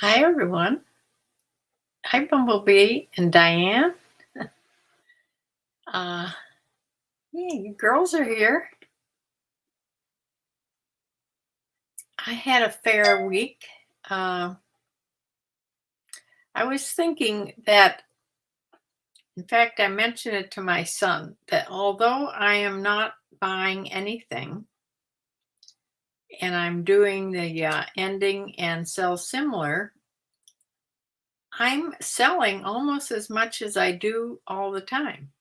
Hi, everyone. Hi, Bumblebee and Diane. Uh, yeah, you girls are here. I had a fair week. Uh, I was thinking that, in fact, I mentioned it to my son that although I am not buying anything and I'm doing the ending and sell similar, I'm selling almost as much as I do all the time,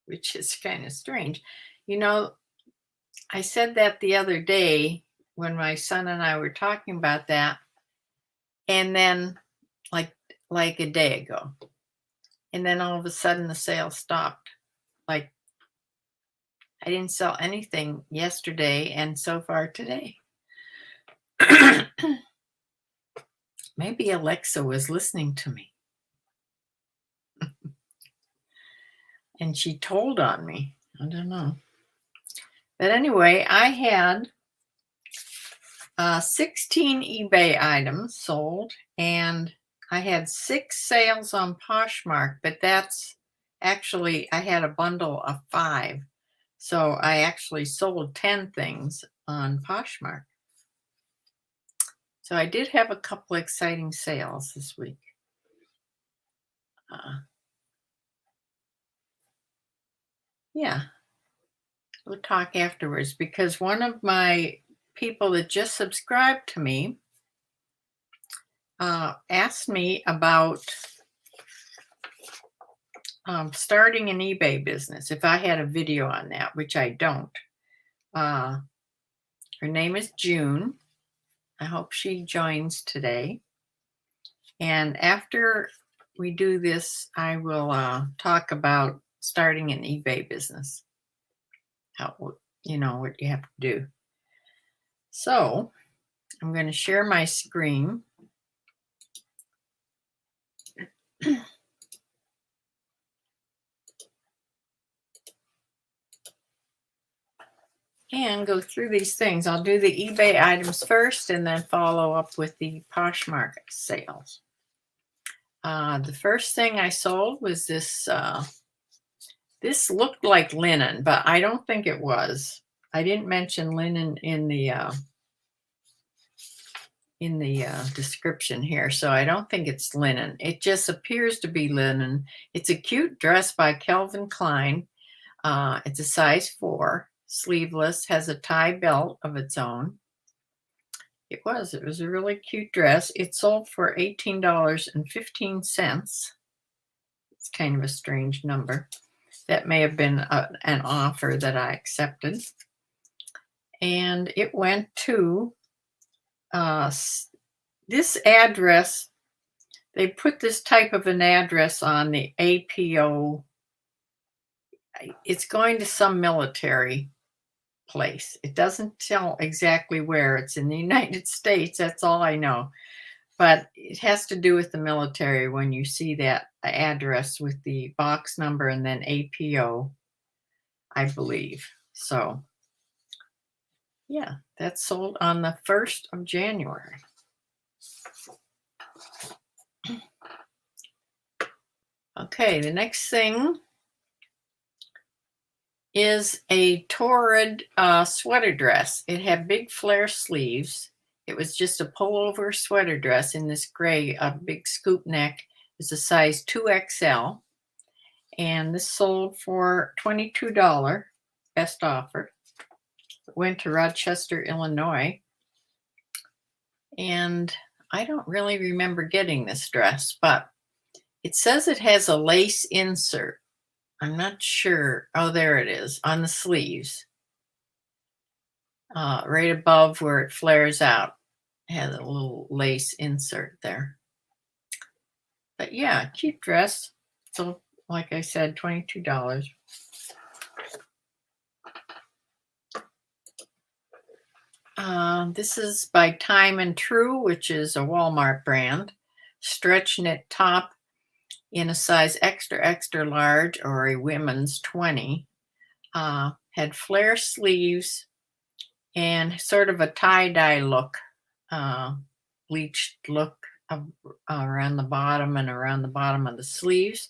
which is kind of strange. You know, I said that the other day when my son and I were talking about that, and then like like a day ago, and then all of a sudden the sale stopped. Like I didn't sell anything yesterday and so far today. Maybe Alexa was listening to me and she told on me. I don't know. But anyway, I had 16 eBay items sold, and I had 6 sales on Poshmark, but that's actually, I had a bundle of 5. So I actually sold 10 things on Poshmark. So I did have a couple exciting sales this week. Yeah, we'll talk afterwards because one of my people that just subscribed to me asked me about starting an eBay business, if I had a video on that, which I don't. Her name is June. I hope she joins today. And after we do this, I will talk about starting an eBay business. How, what you have to do. So I'm going to share my screen. And go through these things. I'll do the eBay items first and then follow up with the Poshmark sales. The first thing I sold was this. This looked like linen, but I don't think it was. I didn't mention linen in the description here, so I don't think it's linen. It just appears to be linen. It's a cute dress by Calvin Klein. It's a size 4, sleeveless, has a tie belt of its own. It was a really cute dress. It sold for $18.15. It's kind of a strange number. That may have been an offer that I accepted. And it went to this address. They put this type of an address on the APO. It's going to some military place. It doesn't tell exactly where. It's in the United States. That's all I know. But it has to do with the military when you see that address with the box number and then APO, I believe. So, yeah, that's sold on the 1st of January. Okay, the next thing is a Torrid sweater dress. It had big flare sleeves. It was just a pullover sweater dress in this gray, big scoop neck. It's a size 2XL. And this sold for $22, best offer. It went to Rochester, Illinois. And I don't really remember getting this dress, but it says it has a lace insert. I'm not sure. Oh, there it is on the sleeves. Right above where it flares out. It has a little lace insert there. But yeah, cute dress. So, like I said, $22. This is by Time and True, which is a Walmart brand. Stretch knit top in a size extra, extra large or a women's 20. Had flare sleeves and sort of a tie-dye look bleached look around the bottom and around the bottom of the sleeves.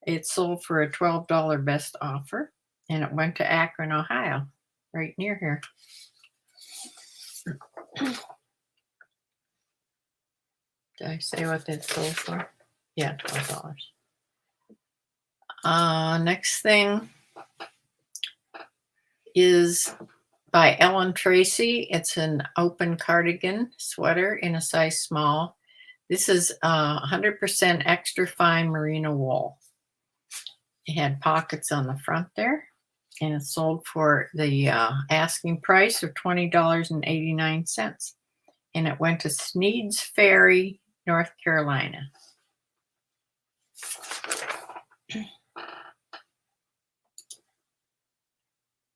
It sold for a $12 best offer, and it went to Akron, Ohio, right near here. Did I say what that sold for? Yeah, $12. Next thing is by Ellen Tracy. It's an open cardigan sweater in a size small. This is 100% extra fine merino wool. It had pockets on the front there, and it sold for the asking price of $20.89. And it went to Sneed's Ferry, North Carolina.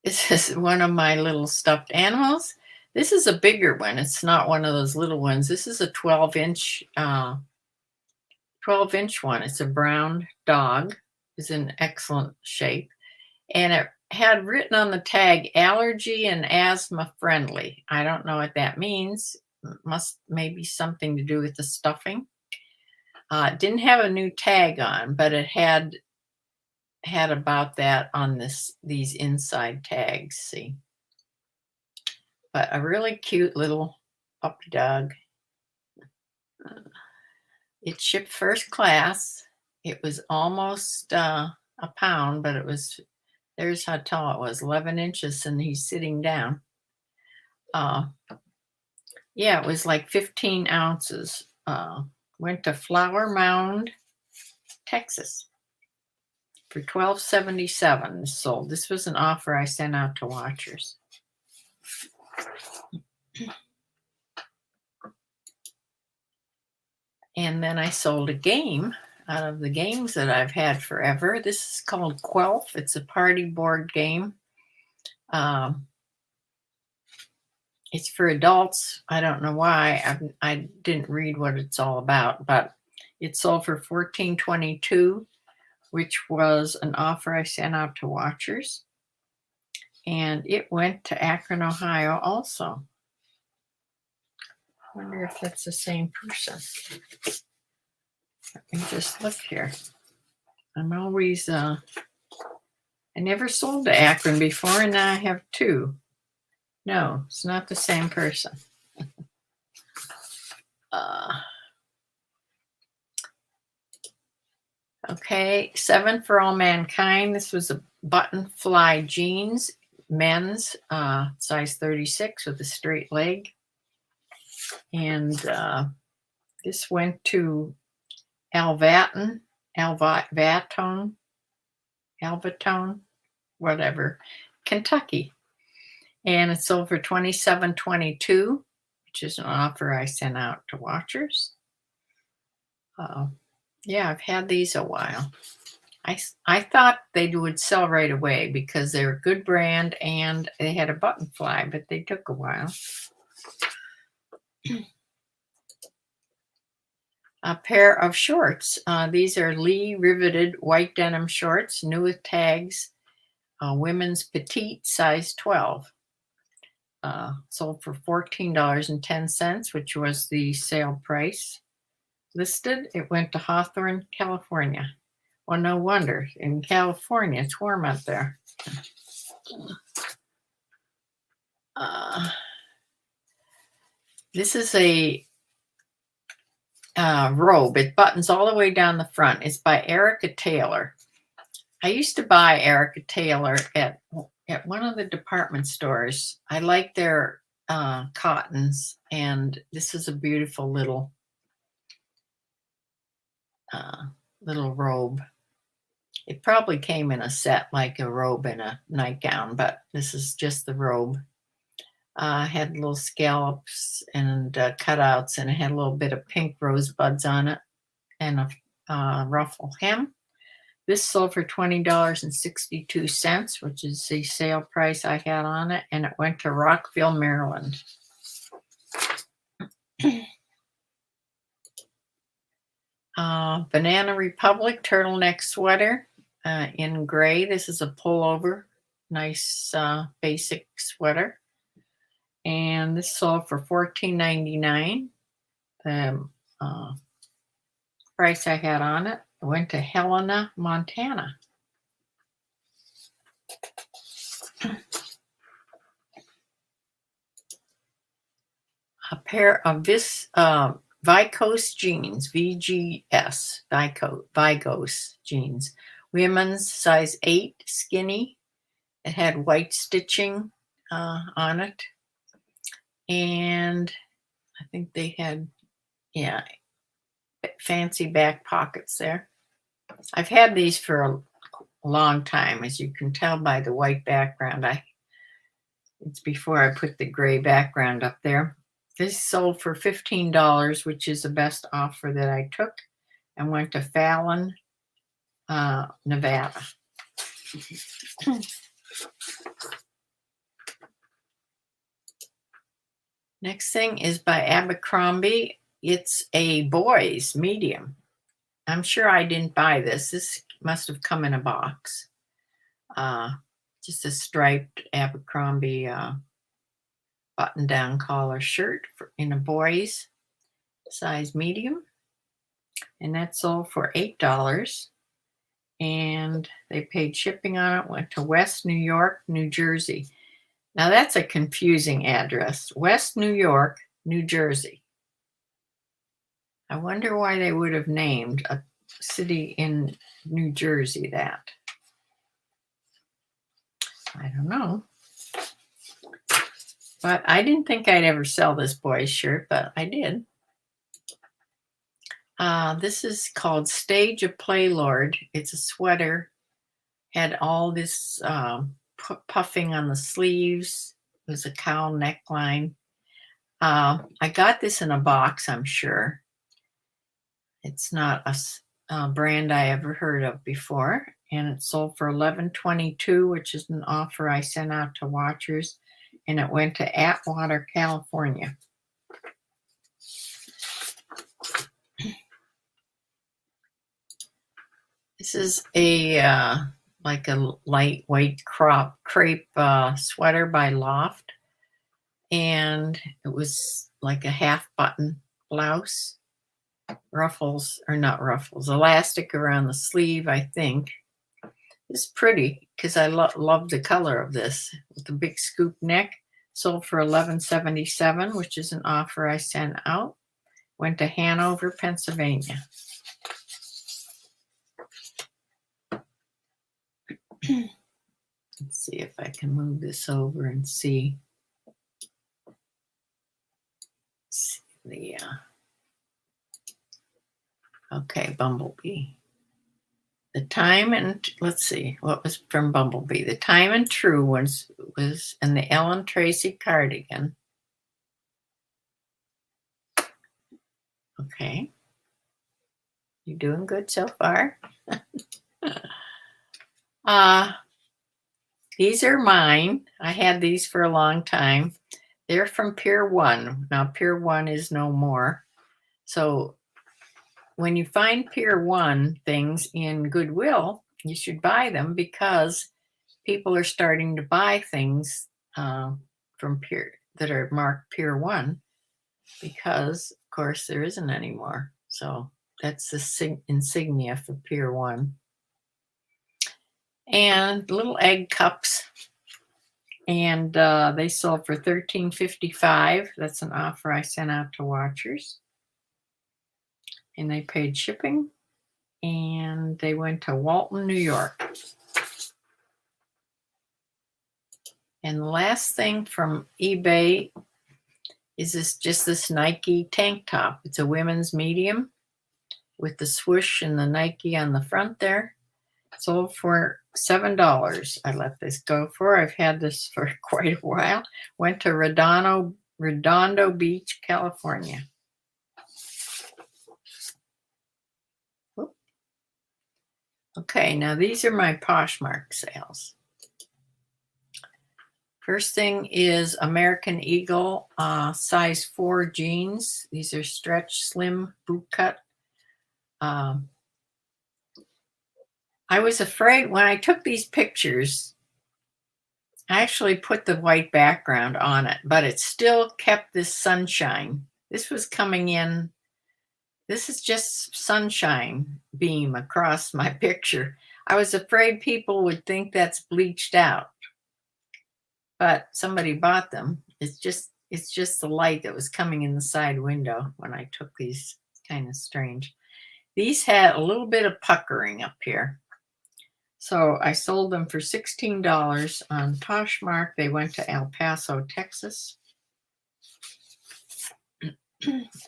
This is one of my little stuffed animals. This is a bigger one. It's not one of those little ones. This is a 12-inch one. It's a brown dog. It's in excellent shape. And it had written on the tag, allergy and asthma friendly. I don't know what that means. Must maybe something to do with the stuffing. It didn't have a new tag on, but it had about that on these inside tags. See, but a really cute little puppy dog. It shipped first class. It was almost a pound, but there's how tall it was, 11 inches, and he's sitting down. Yeah, it was like 15 ounces. Went to Flower Mound, Texas for $12.77 sold. This was an offer I sent out to watchers. And then I sold a game out of the games that I've had forever. This is called Quelf. It's a party board game. It's for adults. I don't know why. I didn't read what it's all about, but it sold for $14.22, which was an offer I sent out to watchers. And it went to Akron, Ohio also. I wonder if that's the same person. Let me just look here. I'm always, I never sold to Akron before, and now I have two. No, it's not the same person. Okay, 7 for All Mankind. This was a button fly jeans, men's, size 36 with a straight leg. And this went to Alvatone, whatever, Kentucky. And it sold for $27.22, which is an offer I sent out to watchers. Yeah, I've had these a while. I thought they would sell right away because they're a good brand and they had a button fly, but they took a while. A pair of shorts. These are Lee riveted white denim shorts, new with tags. Women's petite, size 12. Sold for $14.10, which was the sale price listed. It went to Hawthorne, California. Well, no wonder. In California, it's warm up there. This is a robe. It buttons all the way down the front. It's by Erica Taylor. I used to buy Erica Taylor at one of the department stores. I like their cottons, and this is a beautiful little robe. It probably came in a set, like a robe and a nightgown, but this is just the robe. Had little scallops and cutouts, and it had a little bit of pink rosebuds on it, and a ruffle hem. This sold for $20.62, which is the sale price I had on it, and it went to Rockville, Maryland. Banana Republic turtleneck sweater in gray. This is a pullover, nice basic sweater. And this sold for $14.99. the price I had on it. I went to Helena, Montana. A pair of this Vicose jeans, VGS, Vicose jeans. Women's size 8, skinny. It had white stitching on it. And I think they had, yeah, fancy back pockets there. I've had these for a long time, as you can tell by the white background. It's before I put the gray background up there. This sold for $15, which is the best offer that I took, and went to Fallon, Nevada. Next thing is by Abercrombie. It's a boys medium. I'm sure I didn't buy this. This must have come in a box. Just a striped Abercrombie button-down collar shirt in a boys size medium. And that sold for $8. And they paid shipping on it. Went to West New York, New Jersey. Now that's a confusing address. West New York, New Jersey. I wonder why they would have named a city in New Jersey that. I don't know. But I didn't think I'd ever sell this boy's shirt, but I did. This is called Stage of Playlord. It's a sweater. Had all this puffing on the sleeves. It was a cowl neckline. I got this in a box, I'm sure. It's not a brand I ever heard of before. And it sold for $11.22, which is an offer I sent out to watchers. And it went to Atwater, California. This is a like a lightweight crepe sweater by Loft, and it was like a half button blouse, ruffles or not ruffles, elastic around the sleeve. I think it's pretty because I love the color of this with the big scoop neck. Sold for $11.77, which is an offer I sent out. Went to Hanover, Pennsylvania. Let's see if I can move this over and see the okay, Bumblebee. The Time and let's see what was from Bumblebee. The Time and True was and the Ellen Tracy cardigan. Okay, you're doing good so far. These are mine. I had these for a long time. They're from Pier 1. Now, Pier 1 is no more. So when you find Pier 1 things in Goodwill, you should buy them because people are starting to buy things from Pier that are marked Pier 1 because, of course, there isn't anymore. So that's the insignia for Pier 1. And little egg cups, and they sold for $13.55. That's an offer I sent out to watchers, and they paid shipping, and they went to Walton, New York. And the last thing from eBay is this Nike tank top. It's a women's medium with the swoosh and the Nike on the front there. Sold for $7. I let this go for. I've had this for quite a while. Went to Redondo Beach, California. Oop. Okay, now these are my Poshmark sales. First thing is American Eagle size 4 jeans. These are stretch slim boot cut. I was afraid when I took these pictures, I actually put the white background on it, but it still kept this sunshine. This was coming in This is just sunshine beam across my picture. I was afraid people would think that's bleached out, but somebody bought them. It's just the light that was coming in the side window when I took these. Kind of strange. These had a little bit of puckering up here. So I sold them for $16 on Poshmark. They went to El Paso, Texas.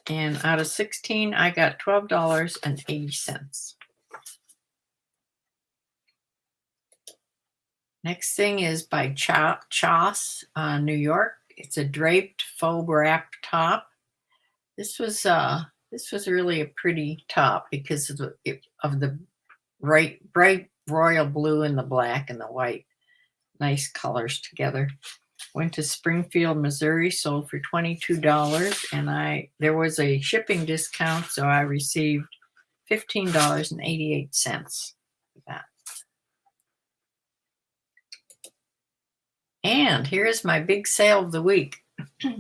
And out of 16, I got $12.80. Next thing is by Choss, New York. It's a draped faux wrap top. This was really a pretty top because of the bright royal blue and the black and the white. Nice colors together. Went to Springfield, Missouri, sold for $22, and there was a shipping discount, so I received $15.88 for that. And here's my big sale of the week.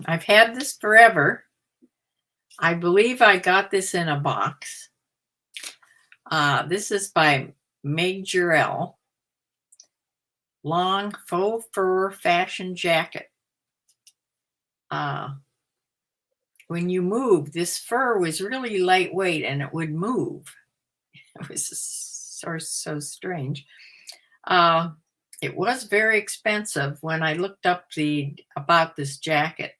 I've had this forever. I believe I got this in a box. This is by Meg Jarrell. Long faux fur fashion jacket. When you move, this fur was really lightweight and it would move. It was so strange. It was very expensive when I looked up about this jacket,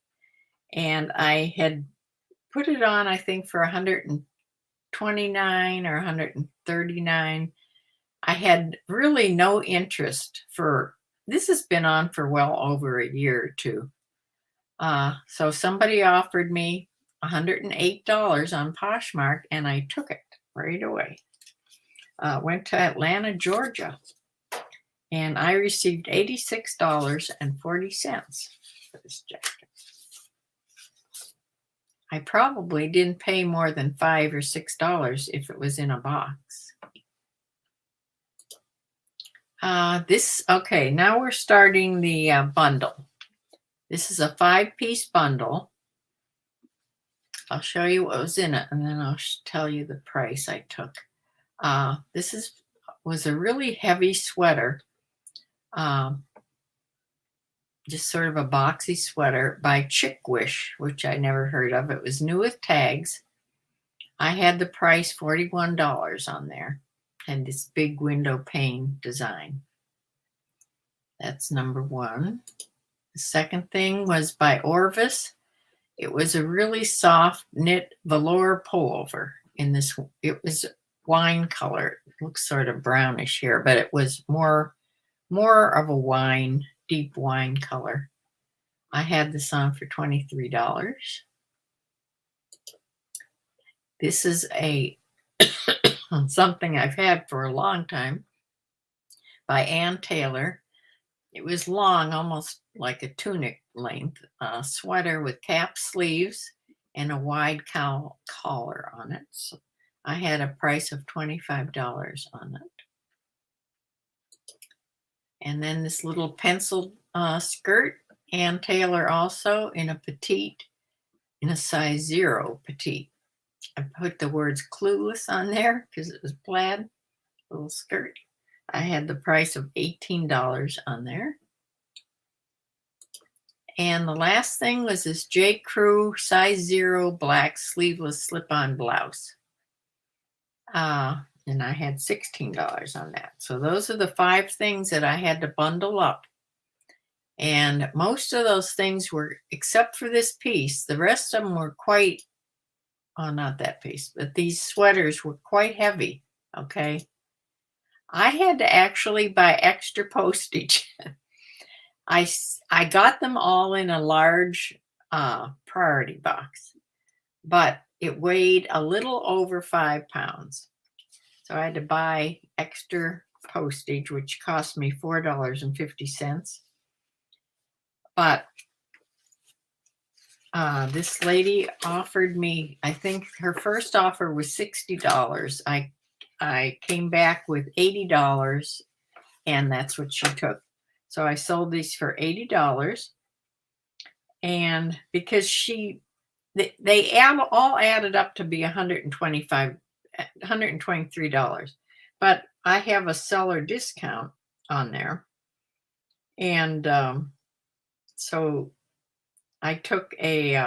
and I had put it on, I think, for $129 or $139. I had really no interest this has been on for well over a year or two. So somebody offered me $108 on Poshmark, and I took it right away. Went to Atlanta, Georgia, and I received $86.40 for this jacket. I probably didn't pay more than $5 or $6 if it was in a box. Okay, now we're starting the bundle. This is a 5-piece bundle. I'll show you what was in it, and then I'll tell you the price I took. This was a really heavy sweater, just sort of a boxy sweater by Chickwish, which I never heard of. It was new with tags. I had the price $41 on there, and this big window pane design. That's number one. The second thing was by Orvis. It was a really soft knit velour pullover it was wine color. It looks sort of brownish here, but it was more of a deep wine color. I had this on for $23. This is something I've had for a long time by Ann Taylor. It was long, almost like a tunic length, sweater with cap sleeves and a wide collar on it. So I had a price of $25 on it. And then this little penciled skirt, Ann Taylor also in a petite, in a size 0 petite. I put the words clueless on there because it was plaid, little skirt. I had the price of $18 on there. And the last thing was this J. Crew size 0 black sleeveless slip-on blouse. And I had $16 on that. So those are the 5 things that I had to bundle up. And most of those things were, except for this piece, the rest of them were not that piece, but these sweaters were quite heavy, okay? I had to actually buy extra postage. I got them all in a large priority box, but it weighed a little over 5 pounds. So I had to buy extra postage, which cost me $4.50. But this lady offered me, I think her first offer was $60. I came back with $80, and that's what she took. So I sold these for $80. And because she all added up to be $123. But I have a seller discount on there. And so I took a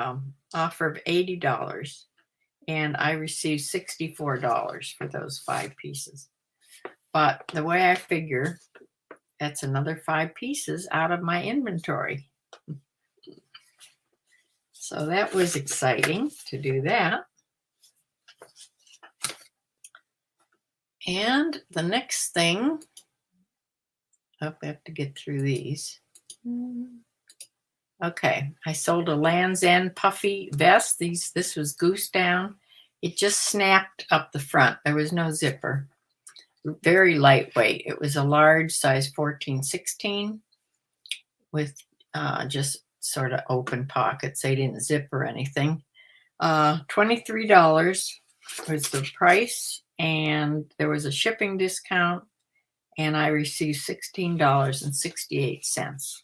offer of $80 and I received $64 for those 5 pieces. But the way I figure, that's another 5 pieces out of my inventory. So that was exciting to do that. And the next thing, I have to get through these. Okay, I sold a Land's End puffy vest. This was goose down. It just snapped up the front. There was no zipper. Very lightweight. It was a large size 14-16 with just sort of open pockets. They didn't zip or anything. $23 was the price, and there was a shipping discount, and I received $16.68.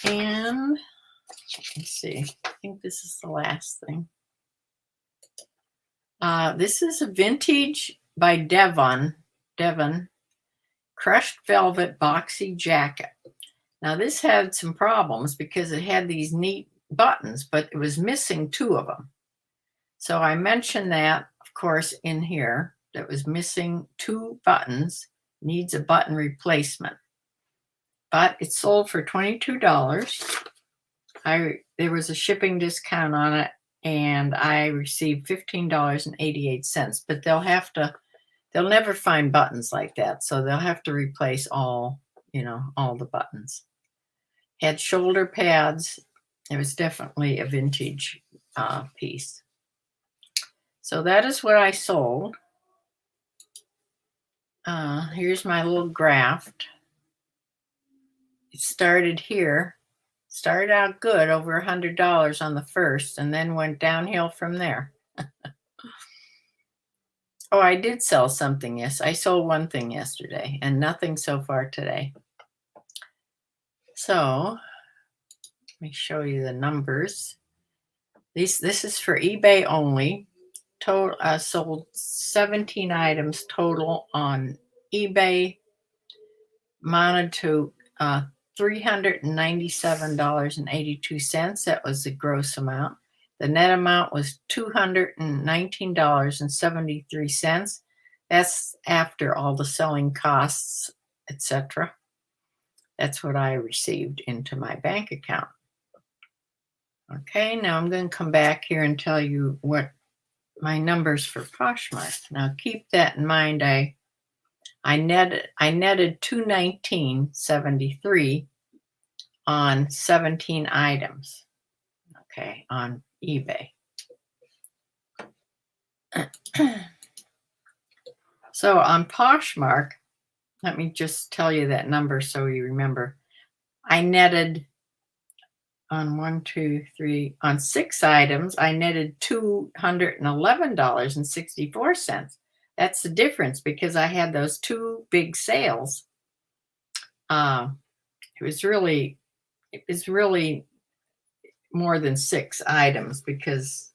And let's see, I think this is the last thing. This is a vintage by Devon crushed velvet boxy jacket. Now this had some problems because it had these neat buttons, but it was missing 2 of them. So I mentioned that, of course, in here, that was missing 2 buttons, needs a button replacement. But it sold for $22. There was a shipping discount on it, and I received $15.88. But they'll never find buttons like that, so they'll have to replace all the buttons. Had shoulder pads. It was definitely a vintage piece. So that is what I sold. Here's my little graph. It started here. Started out good, over $100 on the first, and then went downhill from there. Oh, I did sell something. Yes, I sold one thing yesterday and nothing so far today. So let me show you the numbers. This is for eBay only. Total sold 17 items total on eBay. Amounted to $397.82. That was the gross amount. The net amount was $219.73. That's after all the selling costs, etc. That's what I received into my bank account. Okay, now I'm going to come back here and tell you what my numbers for Poshmark. Now keep that in mind. I netted $219.73 on 17 items. Okay, on eBay. So on Poshmark, let me just tell you that number so you remember. I netted on 6 items, I netted $211.64. That's the difference because I had those 2 big sales. It was really more than 6 items because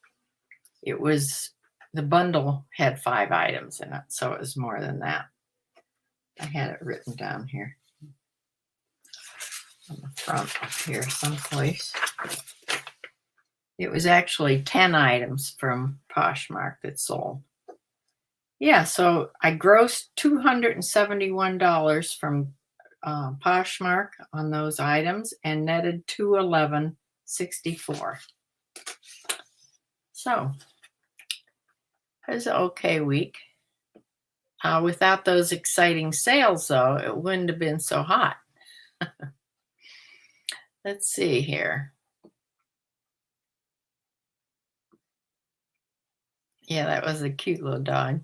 the bundle had 5 items in it, so it was more than that. I had it written down here on the front up here someplace. It was actually 10 items from Poshmark that sold. Yeah, so I grossed $271 from Poshmark on those items and netted $211.64. So it was an okay week. Without those exciting sales, though, it wouldn't have been so hot. Let's see here. Yeah, that was a cute little dog.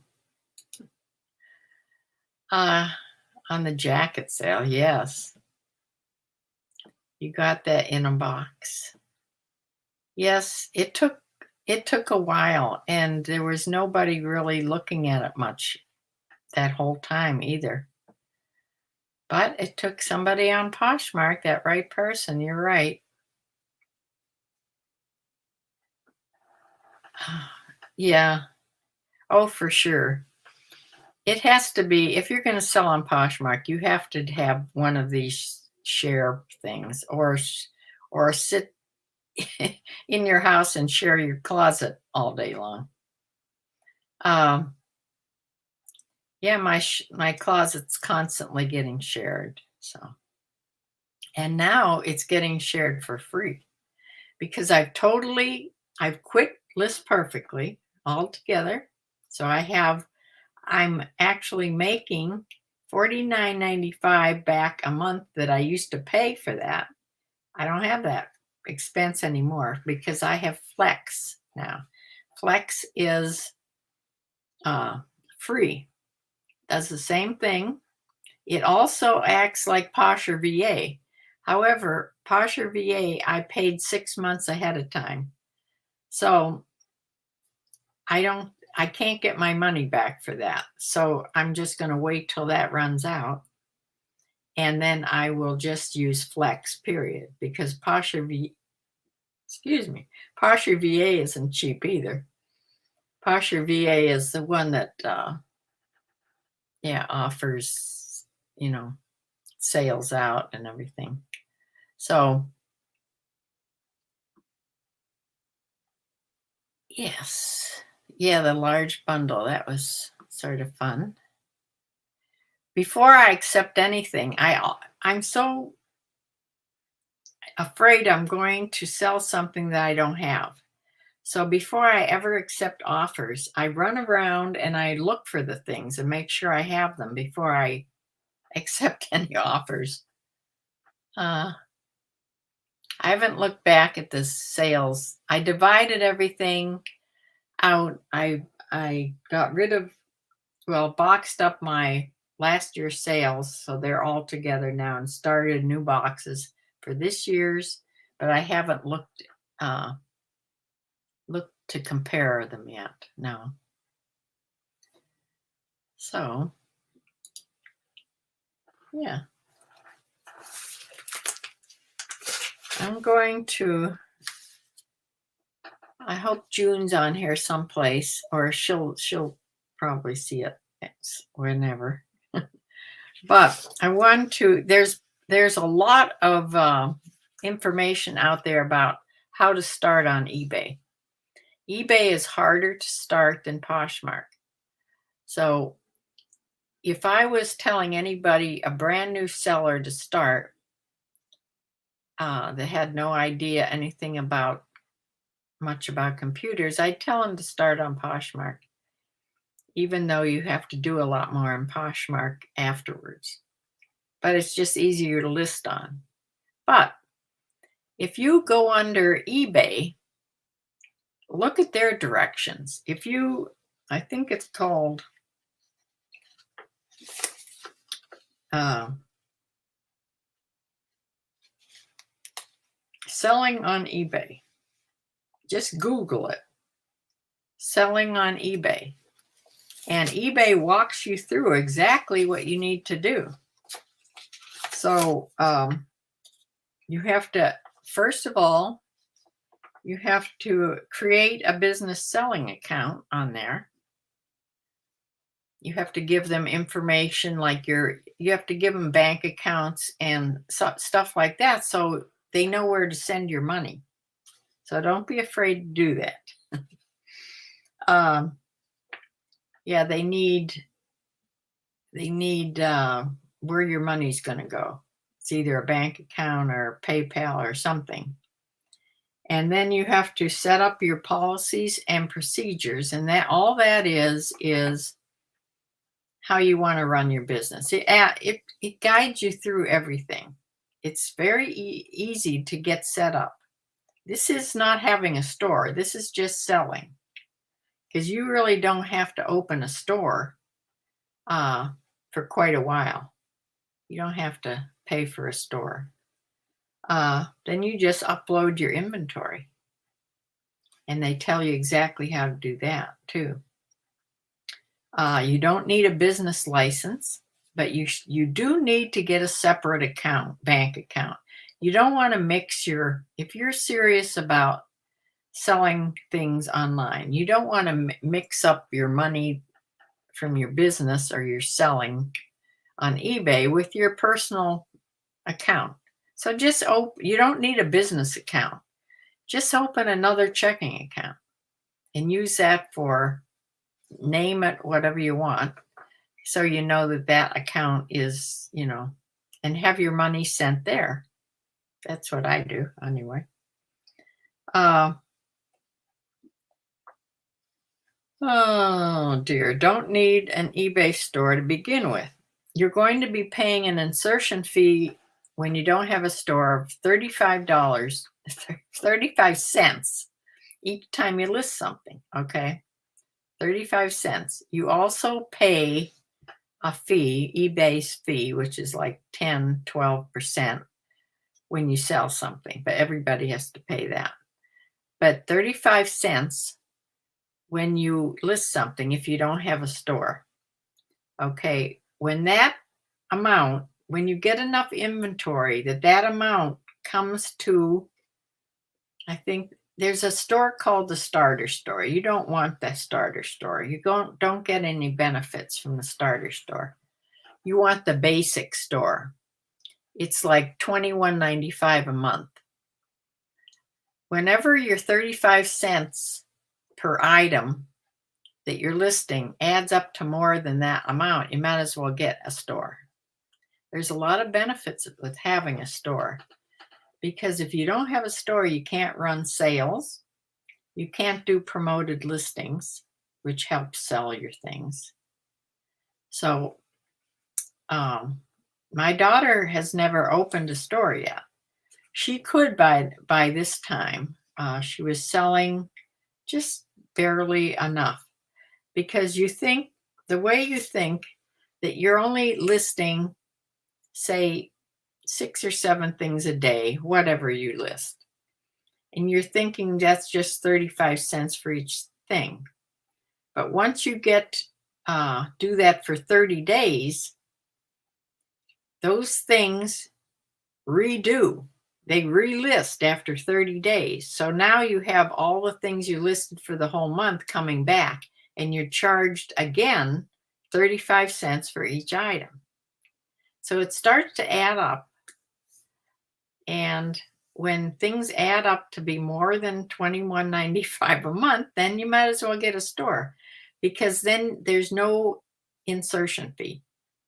On the jacket sale, yes. You got that in a box. Yes, it took a while, and there was nobody really looking at it much that whole time either. But it took somebody on Poshmark, that right person, you're right. Yeah. Oh, for sure. It has to be, if you're gonna sell on Poshmark, you have to have one of these share things, or sit in your house and share your closet all day long. Um, yeah, my closet's constantly getting shared, so, and now it's getting shared for free because I've quit List Perfectly altogether. So I'm actually making 49.95 back a month that I used to pay for that. I don't have that expense anymore because I have Flex now. Flex is uh, free, does the same thing. It also acts like Posher VA. However, Posher VA, I paid 6 months ahead of time. So I can't get my money back for that. So I'm just going to wait till that runs out. And then I will just use Flex, period, because excuse me, Posher VA isn't cheap either. Posher VA is the one that, yeah, offers, sales out and everything. So, yes. Yeah, the large bundle, that was sort of fun. Before I accept anything, I'm so afraid I'm going to sell something that I don't have. So before I ever accept offers, I run around and I look for the things and make sure I have them before I accept any offers. I haven't looked back at the sales. I divided everything out. I got rid of, well, boxed up my last year's sales, so they're all together now, and started new boxes for this year's, but I haven't looked to compare them yet. No. So, yeah. I'm going to, I hope June's on here someplace, or she'll probably see it whenever. But I want to, there's a lot of information out there about how to start on eBay. eBay is harder to start than Poshmark. So if I was telling anybody, a brand new seller, to start, that had no idea anything much about computers, I'd tell them to start on Poshmark, even though you have to do a lot more on Poshmark afterwards. But it's just easier to list on. But if you go under eBay, look at their directions. I think it's called selling on eBay. Just Google it. Selling on eBay. And eBay walks you through exactly what you need to do. So you have to, first of all, you have to create a business selling account on there. You have to give them information like you have to give them bank accounts and stuff like that, so they know where to send your money. So don't be afraid to do that. Yeah, they need where your money's going to go. It's either a bank account or PayPal or something. And then you have to set up your policies and procedures, and all that is how you want to run your business. It guides you through everything. It's very easy to get set up. This is not having a store. This is just selling, because you really don't have to open a store for quite a while. You don't have to pay for a store. Then you just upload your inventory, and they tell you exactly how to do that too. You don't need a business license, but you do need to get a separate bank account. You don't want to mix if you're serious about selling things online, you don't want to mix up your money from your business or your selling on eBay with your personal account. So you don't need a business account. Just open another checking account and use that for, name it whatever you want. So you know that account is, and have your money sent there. That's what I do anyway. Oh dear, don't need an eBay store to begin with. You're going to be paying an insertion fee when you don't have a store of $35, 35 cents each time you list something, okay? 35 cents. You also pay a fee, eBay's fee, which is like 10, 12% when you sell something, but everybody has to pay that. But 35 cents when you list something if you don't have a store. Okay, when you get enough inventory that amount comes to, I think there's a store called the starter store. You don't want the starter store. You don't get any benefits from the starter store. You want the basic store. It's like $21.95 a month. Whenever your 35 cents per item that you're listing adds up to more than that amount, you might as well get a store. There's a lot of benefits with having a store, because if you don't have a store, you can't run sales. You can't do promoted listings, which helps sell your things. So my daughter has never opened a store yet. She could by this time. She was selling just barely enough, because the way you think that you're only listing, say, 6 or 7 things a day, whatever you list, and you're thinking that's just 35 cents for each thing. But once you do that for 30 days, those things they relist after 30 days. So now you have all the things you listed for the whole month coming back, and you're charged again 35 cents for each item. So it starts to add up. And when things add up to be more than $21.95 a month, then you might as well get a store, because then there's no insertion fee.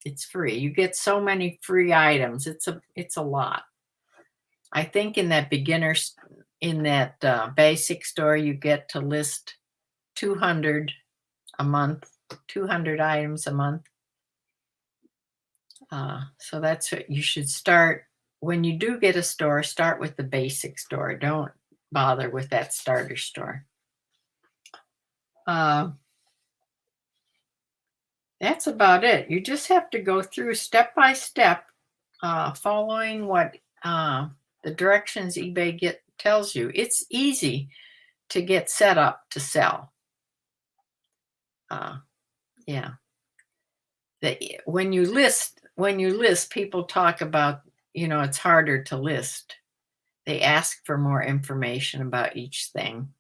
It's free. You get so many free items. It's a lot. I think in that basic store, you get to list 200 a month, 200 items a month. So that's what you should start. When you do get a store, start with the basic store. Don't bother with that starter store. That's about it. You just have to go through step by step, following what the directions eBay tells you. It's easy to get set up to sell. Yeah. When you list, people talk about, it's harder to list. They ask for more information about each thing.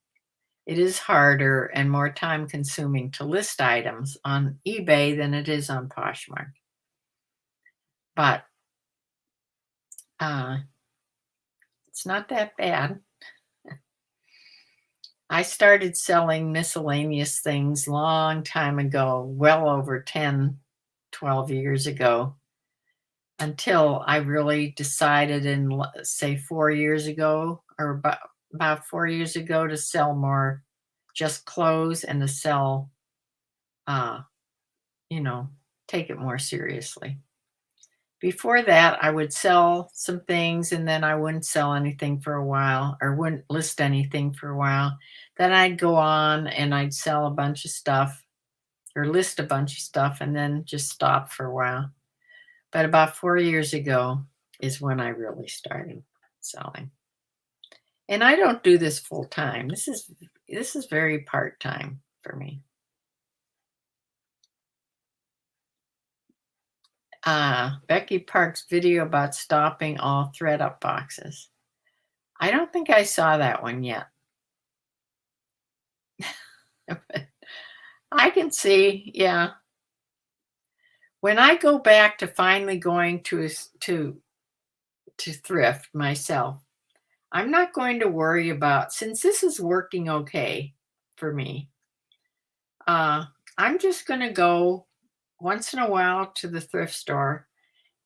It is harder and more time consuming to list items on eBay than it is on Poshmark. But it's not that bad. I started selling miscellaneous things long time ago, well over 10, 12 years ago, until I really decided say 4 years ago, or about 4 years ago, to sell more just clothes and to sell, take it more seriously. Before that, I would sell some things and then I wouldn't sell anything for a while, or wouldn't list anything for a while. Then I'd go on and I'd sell a bunch of stuff or list a bunch of stuff and then just stop for a while. But about 4 years ago is when I really started selling. And I don't do this full time. This is very part-time for me. Becky Park's video about stopping all thread up boxes. I don't think I saw that one yet. I can see, yeah. When I go back to finally going to thrift myself, I'm not going to worry about, since this is working okay for me. I'm just going to go once in a while to the thrift store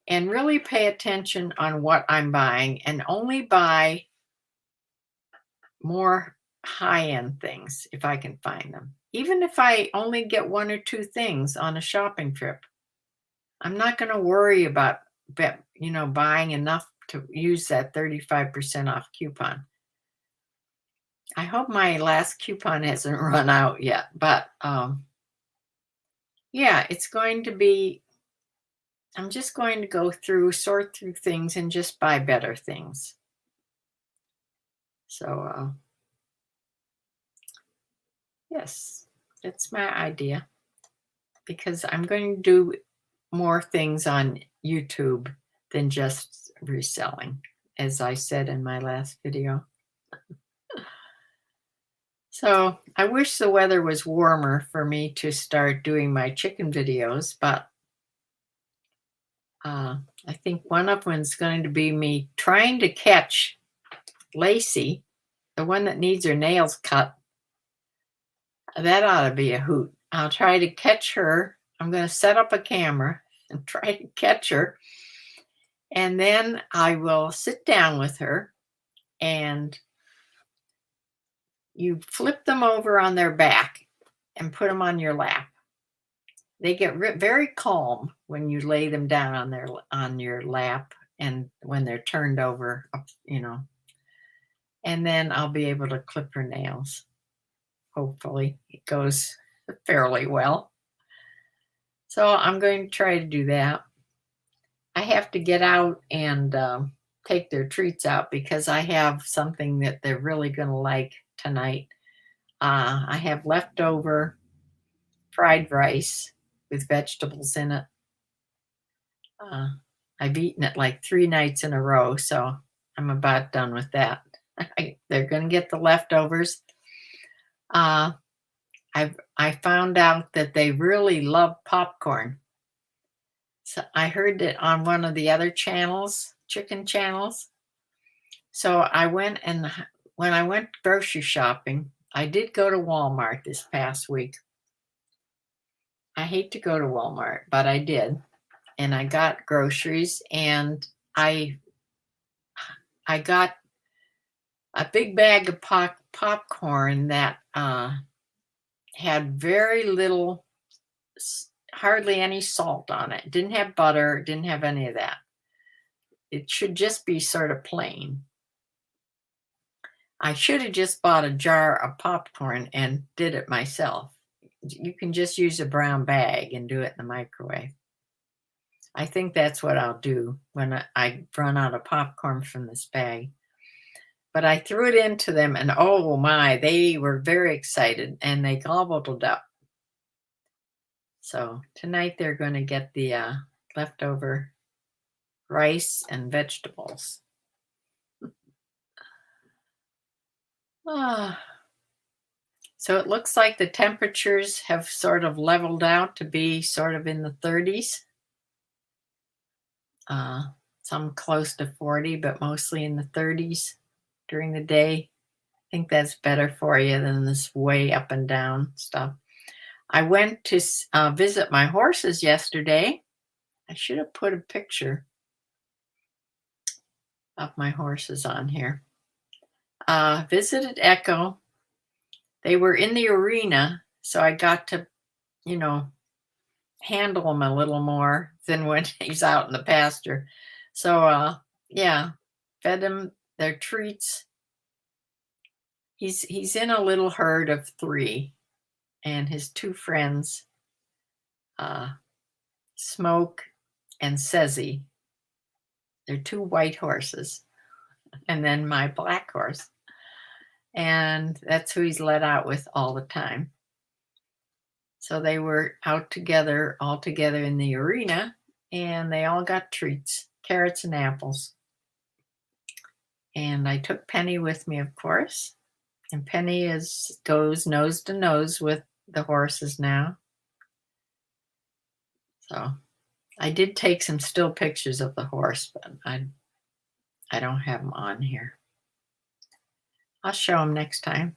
and really pay attention on what I'm buying and only buy more high-end things if I can find them. Even if I only get one or two things on a shopping trip, I'm not going to worry about buying enough to use that 35% off coupon. I hope my last coupon hasn't run out yet, but yeah, it's going to be, I'm just going to go through, sort through things and just buy better things. So, yes, that's my idea, because I'm going to do more things on YouTube than just reselling, as I said in my last video. So I wish the weather was warmer for me to start doing my chicken videos, but I think one of them is going to be me trying to catch Lacey, the one that needs her nails cut. That ought to be a hoot. I'll try to catch her. I'm going to set up a camera and try to catch her. And then I will sit down with her and you flip them over on their back and put them on your lap. They get very calm when you lay them down on your lap and when they're turned over, and then I'll be able to clip her nails. Hopefully it goes fairly well. So I'm going to try to do that. I have to get out and take their treats out because I have something that they're really going to like tonight. I have leftover fried rice with vegetables in it. I've eaten it like 3 nights in a row, so I'm about done with that. They're going to get the leftovers. I found out that they really love popcorn. So I heard it on one of the other channels, chicken channels. So when I went grocery shopping, I did go to Walmart this past week. I hate to go to Walmart, but I did. And I got groceries, and I got a big bag of popcorn that had very little, hardly any salt on it. Didn't have butter, didn't have any of that. It should just be sort of plain. I should have just bought a jar of popcorn and did it myself. You can just use a brown bag and do it in the microwave. I think that's what I'll do when I run out of popcorn from this bag. But I threw it into them, and oh my, they were very excited, and they gobbled it up. So tonight they're going to get the leftover rice and vegetables. So it looks like the temperatures have sort of leveled out to be sort of in the 30s. Some close to 40, but mostly in the 30s during the day. I think that's better for you than this way up and down stuff. I went to visit my horses yesterday. I should have put a picture of my horses on here. Visited Echo. They were in the arena, so I got to, handle him a little more than when he's out in the pasture. So, yeah, fed him their treats. He's in a little herd of 3, and his 2 friends, Smoke and Sezzy. They're 2 white horses, and then my black horse. And that's who he's let out with all the time. So they were out together, all together in the arena, and they all got treats, carrots and apples. And I took Penny with me, of course. And Penny goes nose to nose with the horses now. So I did take some still pictures of the horse, but I don't have them on here. I'll show them next time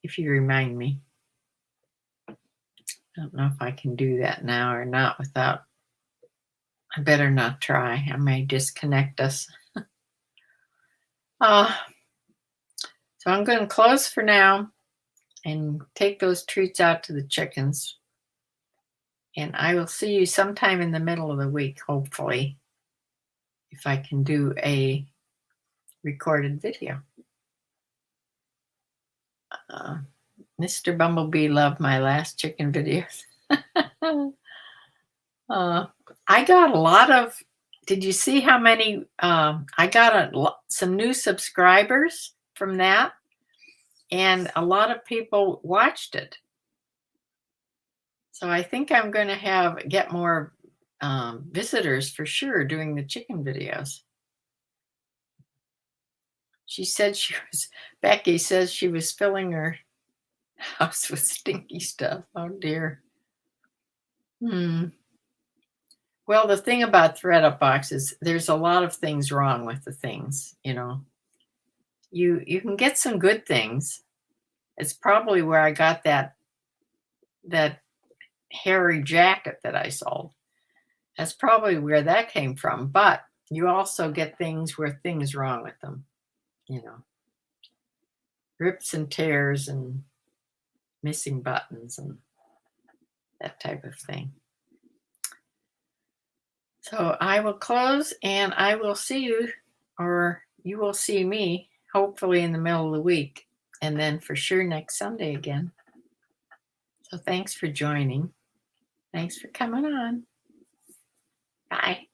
if you remind me. I don't know if I can do that now or not without. I better not try. I may disconnect us. So I'm going to close for now and take those treats out to the chickens. And I will see you sometime in the middle of the week, hopefully, if I can do a recorded video. Mr. Bumblebee loved my last chicken videos. I got a lot of, did you see how many, I got some new subscribers from that, and a lot of people watched it. So I think I'm going to get more visitors for sure doing the chicken videos. She said Becky says she was filling her house with stinky stuff. Oh dear. Well, the thing about ThreadUp boxes, there's a lot of things wrong with the things, you know. You can get some good things. It's probably where I got that hairy jacket that I sold. That's probably where that came from. But you also get things where things wrong with them, you know. Rips and tears and missing buttons and that type of thing. So I will close, and I will see you, or you will see me, hopefully in the middle of the week, and then for sure next Sunday again. So thanks for joining. Thanks for coming on. Bye.